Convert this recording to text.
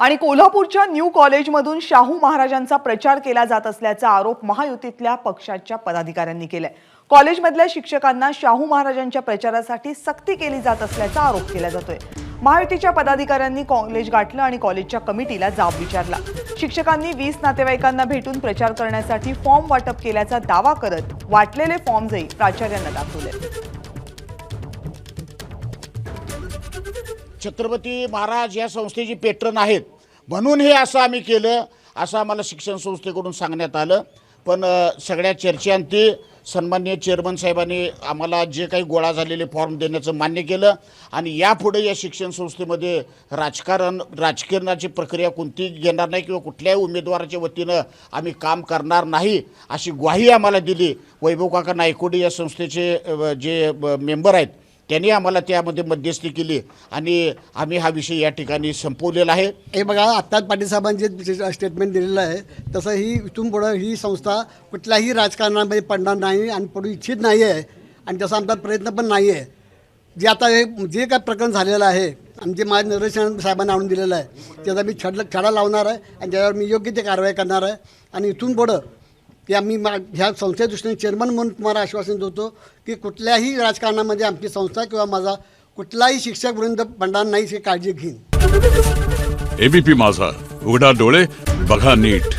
आणि कोल्हापूरच्या न्यू कॉलेजमधून शाहू महाराजांचा प्रचार केला जात असल्याचा आरोप महायुतीतल्या पक्षाच्या पदाधिकाऱ्यांनी केलाय। कॉलेजमधल्या शिक्षकांना शाहू महाराजांच्या प्रचारासाठी सक्ती केली जात असल्याचा आरोप केला जातोय। महायुतीच्या पदाधिकाऱ्यांनी कॉलेज गाठलं आणि कॉलेजच्या कमिटीला जाब विचारला। शिक्षकांनी 20 नातेवाईकांना भेटून प्रचार करण्यासाठी फॉर्म वाटप केल्याचा दावा करत वाटलेले फॉर्मही प्राचार्यांना दाखवले। छत्रपती महाराज या संस्थेची पेट्रन आहेत म्हणून हे असं आम्ही केलं असं आम्हाला शिक्षण संस्थेकडून सांगण्यात आलं। पण सगळ्या चर्चेअंती सन्माननीय चेअरमन साहेबांनी आम्हाला जे काही गोळा झालेले फॉर्म देण्याचं मान्य केलं आणि यापुढे या शिक्षण संस्थेमध्ये राजकारणाची प्रक्रिया कोणती घेणार नाही किंवा कुठल्याही उमेदवाराच्या वतीनं आम्ही काम करणार नाही अशी ग्वाही आम्हाला दिली। वैभव काका नायकोडे या संस्थेचे जे मेंबर आहेत त्यांनी आम्हाला त्यामध्ये मध्यस्थी केली आणि आम्ही हा विषय या ठिकाणी संपवलेला आहे। हे बघा, आत्ताच पाटील साहेबांनी जे स्टेटमेंट दिलेलं आहे तसं ही इथून पुढं ही संस्था कुठल्याही राजकारणामध्ये पडणार नाही आणि पडू इच्छित नाही आहे आणि तसा आमचा प्रयत्न पण नाही आहे। जे आता हे जे काय प्रकरण झालेलं आहे आणि जे माझ्या निदर्शन साहेबांना आणून दिलेलं आहे त्याचा मी छडा लावणार आहे आणि त्याच्यावर मी योग्य ते कारवाई करणार आहे आणि इथून पुढं की आम्ही ह्या संस्थेच्या दृष्टीने चेअरमन म्हणून तुम्हाला आश्वासन देतो की कुठल्याही राजकारणामध्ये आमची संस्था किंवा माझा कुठलाही शिक्षक वृंद पडणार नाही याची काळजी घेईन। एबीपी माझा, उघडा डोळे बघा नीट।